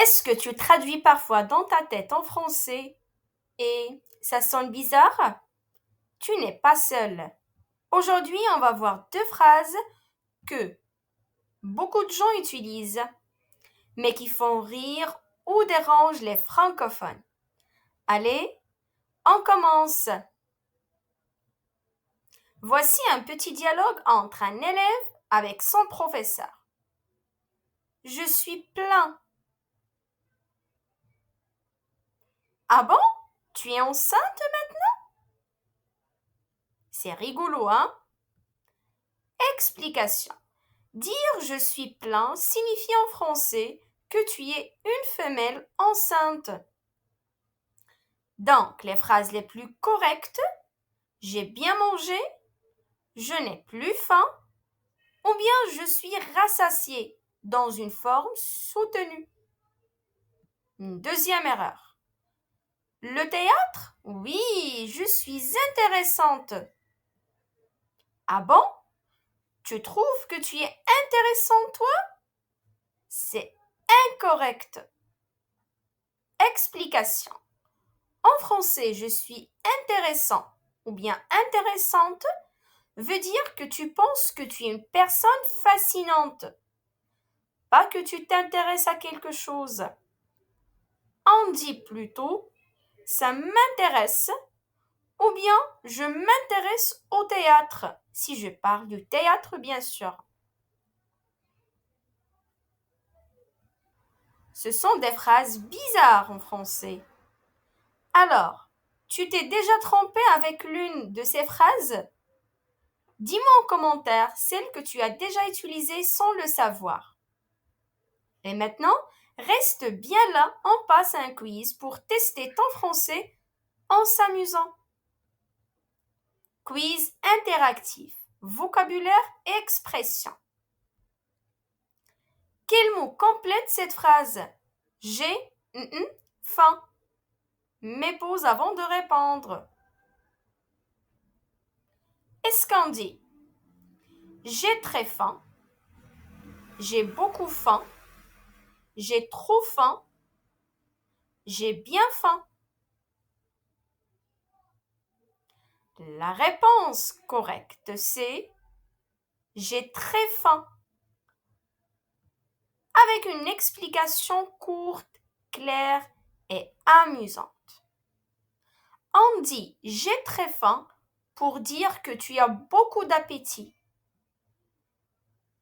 Est-ce que tu traduis parfois dans ta tête en français et ça sonne bizarre? Tu n'es pas seul. Aujourd'hui, on va voir deux phrases que beaucoup de gens utilisent, mais qui font rire ou dérangent les francophones. Allez, on commence. Voici un petit dialogue entre un élève avec son professeur. Je suis plein. Ah bon? Tu es enceinte maintenant? C'est rigolo, hein? Explication. Dire je suis plein signifie en français que tu es une femelle enceinte. Donc, les phrases les plus correctes, j'ai bien mangé, je n'ai plus faim, ou bien je suis rassasié dans une forme soutenue. Une deuxième erreur. Le théâtre? Oui, je suis intéressante. Ah bon? Tu trouves que tu es intéressante, toi? C'est incorrect. Explication. En français, je suis intéressant ou bien intéressante veut dire que tu penses que tu es une personne fascinante, pas que tu t'intéresses à quelque chose. On dit plutôt ça m'intéresse ou bien je m'intéresse au théâtre, si je parle du théâtre bien sûr. Ce sont des phrases bizarres en français. Alors, tu t'es déjà trompé avec l'une de ces phrases? Dis-moi en commentaire celle que tu as déjà utilisée sans le savoir. Et maintenant, reste bien là, on passe à un quiz pour tester ton français en s'amusant. Quiz interactif, vocabulaire et expression. Quel mot complète cette phrase? J'ai faim. Mets pause avant de répondre. Est-ce qu'on dit j'ai très faim, j'ai beaucoup faim, j'ai trop faim, j'ai bien faim? La réponse correcte, c'est j'ai très faim. Avec une explication courte, claire et amusante. On dit j'ai très faim pour dire que tu as beaucoup d'appétit.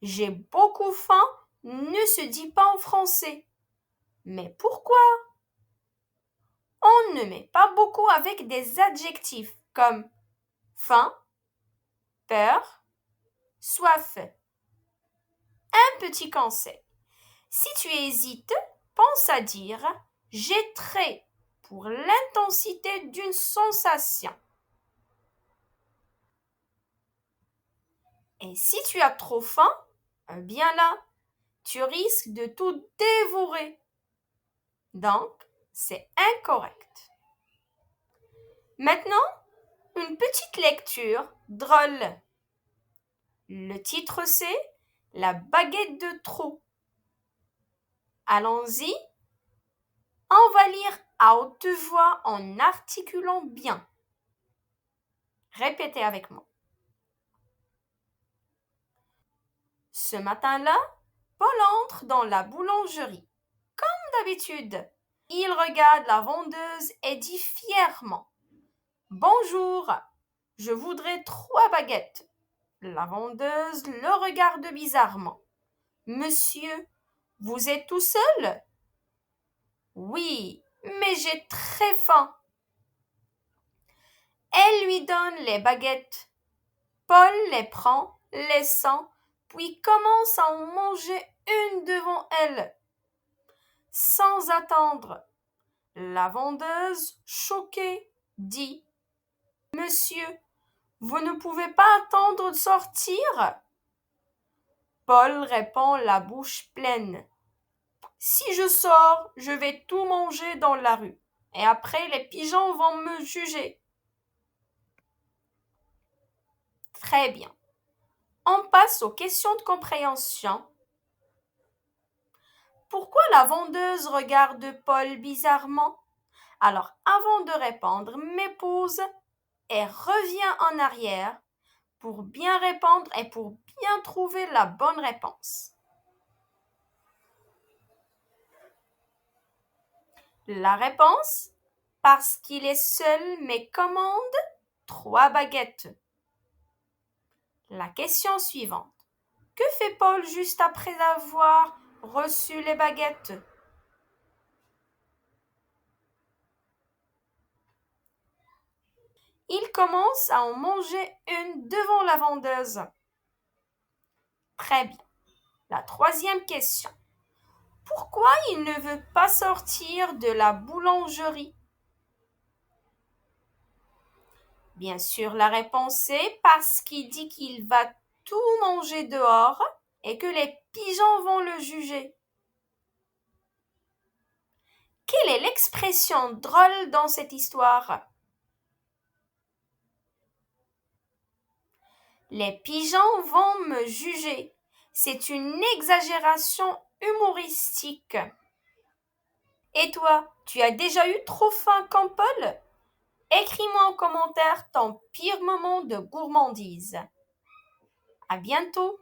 J'ai beaucoup faim ne se dit pas en français. Mais pourquoi? On ne met pas beaucoup avec des adjectifs comme faim, peur, soif. Un petit conseil. Si tu hésites, pense à dire j'ai très pour l'intensité d'une sensation. Et si tu as trop faim, bien là, tu risques de tout dévorer. Donc, c'est incorrect. Maintenant, une petite lecture drôle. Le titre c'est La baguette de trop. Allons-y. On va lire à haute voix en articulant bien. Répétez avec moi. Ce matin-là, Paul entre dans la boulangerie. Comme d'habitude, il regarde la vendeuse et dit fièrement « Bonjour, je voudrais 3 baguettes. » La vendeuse le regarde bizarrement. « Monsieur, vous êtes tout seul? » « Oui, mais j'ai très faim. » Elle lui donne les baguettes. Paul les prend, les sent, puis commence à en manger une devant elle. Sans attendre, la vendeuse, choquée, dit « Monsieur, vous ne pouvez pas attendre de sortir? » Paul répond la bouche pleine. « Si je sors, je vais tout manger dans la rue, et après les pigeons vont me juger. » Très bien. On passe aux questions de compréhension. Pourquoi la vendeuse regarde Paul bizarrement? Alors, avant de répondre, m'épouse et revient en arrière pour bien répondre et pour bien trouver la bonne réponse. La réponse, parce qu'il est seul mais commande 3 baguettes. La question suivante. Que fait Paul juste après avoir reçu les baguettes? Il commence à en manger une devant la vendeuse. Très bien. La troisième question. Pourquoi il ne veut pas sortir de la boulangerie? Bien sûr, la réponse est parce qu'il dit qu'il va tout manger dehors et que les pigeons vont le juger. Quelle est l'expression drôle dans cette histoire? Les pigeons vont me juger. C'est une exagération humoristique. Et toi, tu as déjà eu trop faim comme Paul? Écris-moi en commentaire ton pire moment de gourmandise. À bientôt!